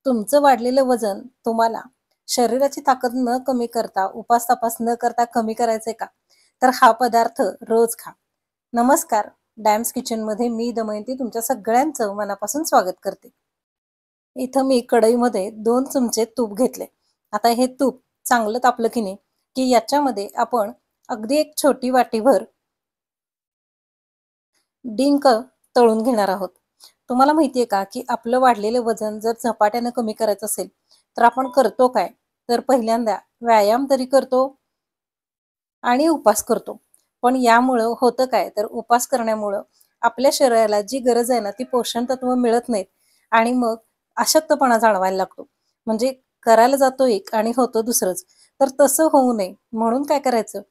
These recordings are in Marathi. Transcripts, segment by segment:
तुमचं वाढलेलं वजन तुम्हाला शरीराची ताकद न कमी करता, उपास-तापास न करता कमी करायचंय का? तर हा पदार्थ रोज खा. नमस्कार, डॅम्स किचनमध्ये मी दमयंती तुमच्या सगळ्यांचं मनापासून स्वागत करते. इथं मी कढईमध्ये 2 चमचे तूप घेतले. आता हे तूप चांगलं तापलं की नाही, की याच्यामध्ये आपण अगदी एक छोटी वाटीभर डिंक तळून घेणार आहोत. तुम्हाला माहिती आहे का, की आपलं वाढलेलं वजन जर झपाट्यानं कमी करायचं असेल, तर आपण करतो काय? तर पहिल्यांदा व्यायाम तरी करतो आणि उपवास करतो. पण यामुळं होतं काय, तर उपवास करण्यामुळं आपल्या शरीराला जी गरज आहे ना, ती पोषण तत्व मिळत नाहीत आणि मग अशक्तपणा जाणवायला लागतो. म्हणजे करायला जातो एक आणि होतं दुसरंच. तर तसं होऊ नये म्हणून काय करायचं,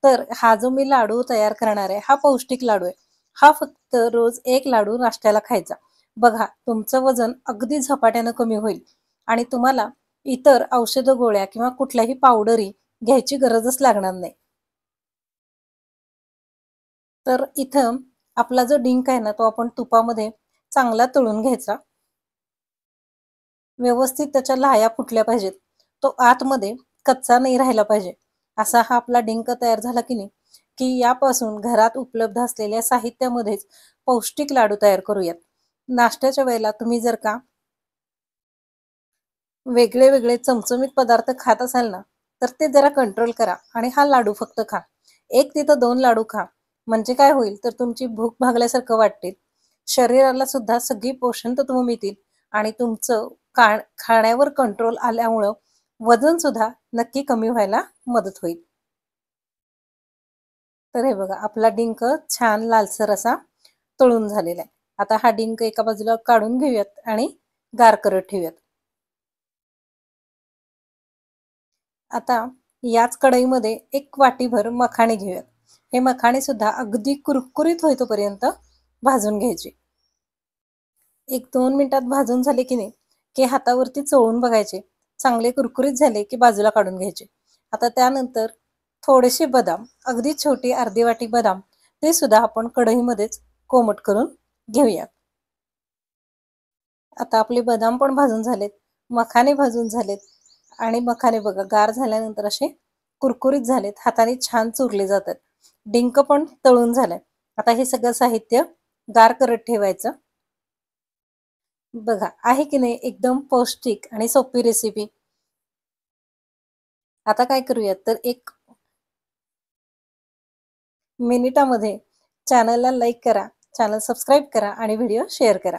तर हा जो मी लाडू तयार करणार आहे, हा पौष्टिक लाडू आहे. हा फक्त रोज 1 लाडू नाश्त्याला खायचा. बघा, तुमचं वजन अगदी झपाट्यानं कमी होईल आणि तुम्हाला इतर औषधं, गोळ्या किंवा कुठल्याही पावडरी घ्यायची गरजच लागणार नाही. तर इथं आपला जो डिंक आहे ना, तो आपण तुपामध्ये चांगला तळून घ्यायचा. व्यवस्थित त्याच्या लाह्या फुटल्या पाहिजेत. तो आतमध्ये कच्चा नाही राहिला पाहिजे. असा हा आपला डिंक तयार झाला की नाही, की यापासून घरात उपलब्ध असलेल्या साहित्यामध्येच पौष्टिक लाडू तयार करूयात. नाश्त्याच्या वेळेला तुम्ही जर का वेगळे-वेगळे चमचमीत पदार्थ खात असाल ना, तर ते जरा कंट्रोल करा आणि हा लाडू फक्त खा. 1 तिथं 2 लाडू खा. म्हणजे काय होईल, तर तुमची भूक भागल्यासारखं वाटेल. शरीराला सुद्धा सगळी पोषण तत्व मिळतील आणि तुमचं खाण्यावर कंट्रोल आल्यामुळं वजन सुद्धा नक्की कमी व्हायला मदत होईल. तर हे बघा, आपला डिंक छान लालसर असा तळून झालेला आहे. आता हा डिंक एका बाजूला काढून घेऊयात आणि गार करत ठेवूयात. आता याच कढईमध्ये 1 वाटीभर मखाणे घेऊयात. हे मखाणे सुद्धा अगदी कुरकुरीत होईतोपर्यंत भाजून घ्यायचे. 1-2 मिनिटात भाजून झाले की नाही, की हातावरती चोळून बघायचे. चांगले कुरकुरीत झाले की बाजूला काढून घ्यायचे. आता त्यानंतर थोडेसे बदाम, अगदी छोटी अर्धी वाटी बदाम, ते सुद्धा आपण कढईमध्येच कोमट करून घेऊयात. आता आपले बदाम पण भाजून झालेत, मखाने भाजून झालेत आणि मखाने बघा गार झाल्यानंतर असे कुरकुरीत झालेत, हाताने छान चुरले जातात. डिंक पण तळून झालाय. आता हे सगळं साहित्य गार करत ठेवायचं. बघा आहे की नाही एकदम पौष्टिक आणि सोपी रेसिपी. आता काय करूयात तर 1 मिनिटामध्ये चॅनलला लाईक करा, चॅनल सबस्क्राईब करा आणि व्हिडिओ शेअर करा.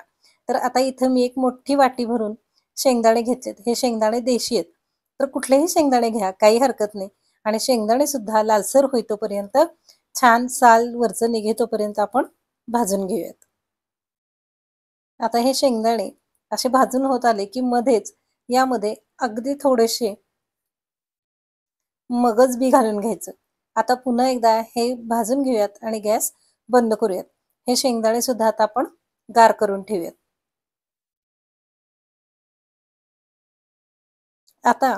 तर आता इथं मी एक मोठी वाटी भरून शेंगदाणे घेतलेत. हे शेंगदाणे देशी आहेत. तर कुठलेही शेंगदाणे घ्या, काही हरकत नाही. आणि शेंगदाणे सुद्धा लालसर होईतोपर्यंत छान साल वरचं निघेतोपर्यंत आपण भाजून घेऊयात. आता हे शेंगदाणे असे भाजून होत आले, की मध्येच यामध्ये अगदी थोडेसे मगज बी घालून घ्यायचं. आता पुन्हा एकदा हे भाजून घेऊयात आणि गॅस बंद करूयात. हे शेंगदाणे सुद्धा आता आपण गार करून ठेवूयात. आता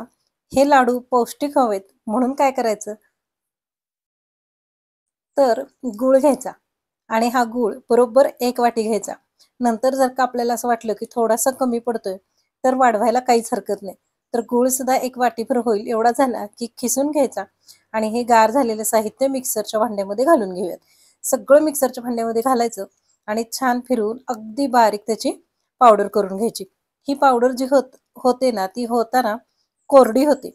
हे लाडू पौष्टिक हवेत म्हणून काय करायचं, तर गूळ घ्यायचा आणि हा गूळ बरोबर 1 वाटी घ्यायचा. नंतर जर का आपल्याला असं वाटलं, की थोडासा कमी पडतोय, तर वाढवायला काहीच हरकत नाही. तर गूळ सुद्धा 1 वाटीभर होईल एवढा झाला, की खिसून घ्यायचा आणि हे गार झालेलं साहित्य मिक्सरच्या भांड्यामध्ये घालून घेऊयात. सगळं मिक्सरच्या भांड्यामध्ये घालायचं आणि छान फिरवून अगदी बारीक त्याची पावडर करून घ्यायची. ही पावडर जी होते ना, ती होताना कोरडी होते.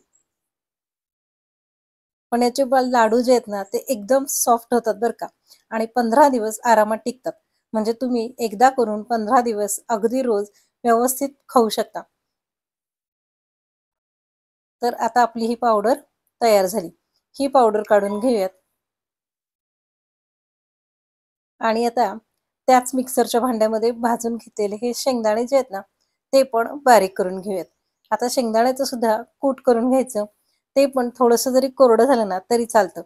पण याचे लाडू जे आहेत ना, ते एकदम सॉफ्ट होतात बरं का आणि 15 दिवस आरामात टिकतात. म्हणजे तुम्ही एकदा करून 15 दिवस अगदी रोज व्यवस्थित खाऊ शकता. तर आता आपली ही पावडर तयार झाली. ही पावडर काढून घेऊयात आणि आता त्याच मिक्सरच्या भांड्यामध्ये भाजून घेतलेले हे शेंगदाणे जे आहेत ना, ते पण बारीक करून घेऊयात. आता शेंगदाण्याचं सुद्धा कूट करून घ्यायचं. ते पण थोडंसं जरी कोरडं झालं ना, तरी चालतं.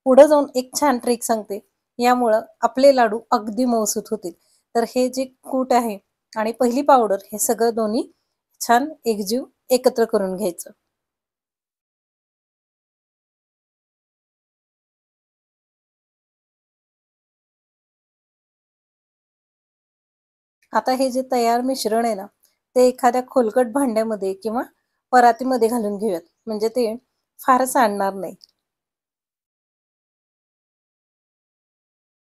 पुढं जाऊन एक छान ट्रिक सांगते. यामुळं आपले लाडू अगदी मऊसूत होतील. तर हे जे कूट आहे आणि पहिली पावडर हे सगळं दोन्ही छान एकजीव एकत्र करून घ्यायचं. आता हे जे तयार मिश्रण आहे ना, ते एखाद्या खोलगट भांड्यामध्ये किंवा परातीमध्ये घालून घेऊयात, म्हणजे ते फार सांडणार नाही.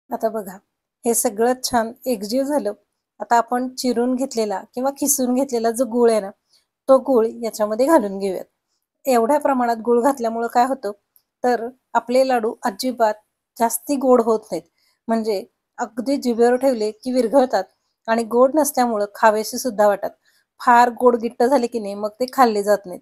आता बघा, हे सगळं छान एकजीव झालं. आता आपण चिरून घेतलेला किंवा खिसून घेतलेला जो गूळ आहे ना, तो गूळ याच्यामध्ये घालून घेऊयात. एवढ्या प्रमाणात गूळ घातल्यामुळं काय होतं, तर आपले लाडू अजिबात जास्ती गोड होत नाहीत. म्हणजे अगदी जिभेवर ठेवले की विरघळतात आणि गोड नसल्यामुळं खावेसे सुद्धा वाटतात. फार गोड गिट्ट झाले की नाही, मग ते खाल्ले जात नाहीत.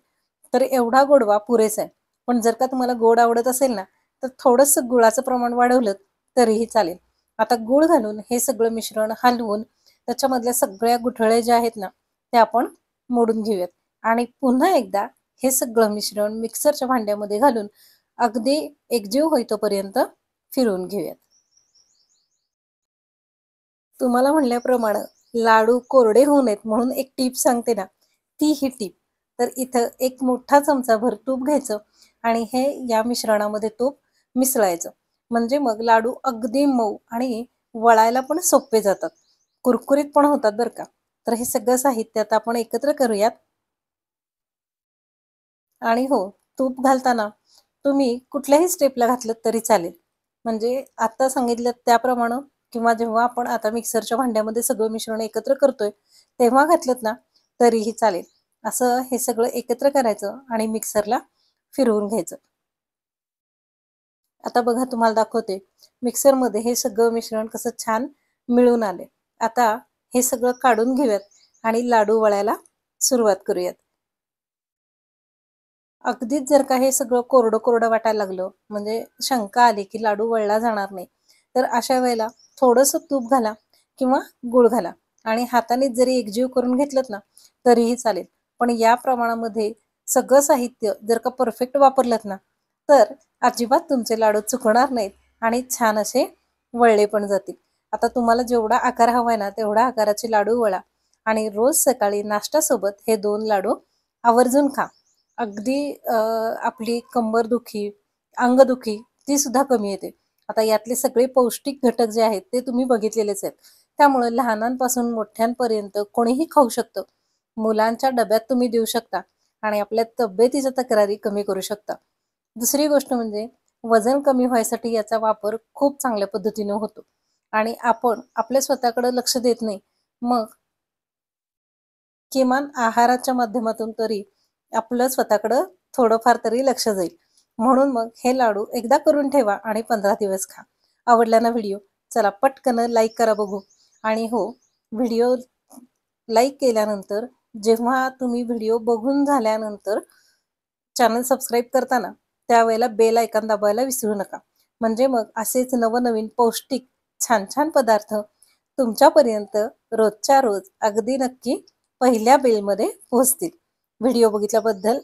तर एवढा गोडवा पुरेसा आहे. पण जर का तुम्हाला गोड आवडत असेल ना, तर थोडंसं गुळाचं प्रमाण वाढवलं तरीही चालेल. आता गूळ घालून हे सगळं मिश्रण हलवून त्याच्यामधल्या सगळ्या गुठळे ज्या आहेत ना, त्या आपण मोडून घेऊयात आणि पुन्हा एकदा हे सगळं मिश्रण मिक्सरच्या भांड्यामध्ये घालून अगदी एकजीव होईतोपर्यंत फिरवून घेऊयात. तुम्हाला म्हणल्याप्रमाणे लाडू कोरडे होऊ नयेत म्हणून एक टीप सांगते ना, ती ही टीप. तर इथं एक मोठा चमचाभर तूप घ्यायचं आणि हे या मिश्रणामध्ये तूप मिसळायचं. म्हणजे मग लाडू अगदी मऊ आणि वळायला पण सोपे जातात. कुरकुरीत पण होतात बरं का. तर हे सगळं साहित्य आता आपण एकत्र करूयात. आणि हो, तूप घालताना तुम्ही कुठल्याही स्टेपला घातलत तरी चालेल. म्हणजे आता सांगितलं त्याप्रमाणे किंवा जेव्हा आपण आता मिक्सरच्या भांड्यामध्ये सगळं मिश्रण एकत्र करतोय, तेव्हा घातलत ना तरीही चालेल. असं हे सगळं एकत्र करायचं आणि मिक्सरला फिरवून घ्यायचं. आता बघा तुम्हाला दाखवते. मिक्सरमध्ये हे सगळं मिश्रण कसं छान मिळून आले. आता हे सगळं काढून घेऊयात आणि लाडू वळायला सुरुवात करूयात. अगदीच जर का हे सगळं कोरडं-कोरडं वाटायला लागलं, म्हणजे शंका आली की लाडू वळला जाणार नाही, तर अशा वेळेला थोडंसं तूप घाला किंवा गूळ घाला आणि हातानेच जरी एकजीव करून घेतलत ना, तरीही चालेल. पण या प्रमाणामध्ये सगळं साहित्य जर का परफेक्ट वापरलत ना, तर अजिबात तुमचे लाडू चुकणार नाहीत आणि छान असे वळले पण जातील. आता तुम्हाला जेवढा आकार हवा आहे ना, तेवढ्या आकाराचे लाडू वळा आणि रोज सकाळी नाश्त्यासोबत हे 2 लाडू आवर्जून खा. अगदी आपली कंबरदुखी, अंगदुखी ती सुद्धा कमी येते. आता यातले सगळे पौष्टिक घटक जे आहेत ते तुम्ही बघितलेलेच आहेत. त्यामुळे लहानांपासून मोठ्यांपर्यंत कोणीही खाऊ शकतं. मुलांच्या डब्यात तुम्ही देऊ शकता आणि आपल्या तब्येतीच्या तक्रारी कमी करू शकता. दुसरी गोष्ट म्हणजे वजन कमी व्हायसाठी याचा वापर खूप चांगल्या पद्धतीने होतो आणि आपण आपल्या स्वतःकडे लक्ष देत नाही. मग किमान आहाराच्या माध्यमातून तरी आपलं स्वतःकडं थोडंफार तरी लक्ष जाईल. म्हणून मग हे लाडू एकदा करून ठेवा आणि 15 दिवस खा. आवडला ना व्हिडिओ? चला पटकन लाईक करा बघू. आणि हो, व्हिडिओ लाईक केल्यानंतर जेव्हा तुम्ही व्हिडिओ बघून झाल्यानंतर चॅनल सबस्क्राईब करताना त्यावेळेला बेल आयकॉन दाबायला विसरू नका. म्हणजे मग असेच नवनवीन पौष्टिक छान-छान पदार्थ तुमच्यापर्यंत रोजच्या रोज अगदी नक्की पहिल्या बेलमध्ये पोहोचतील. व्हिडिओ बघितल्याबद्दल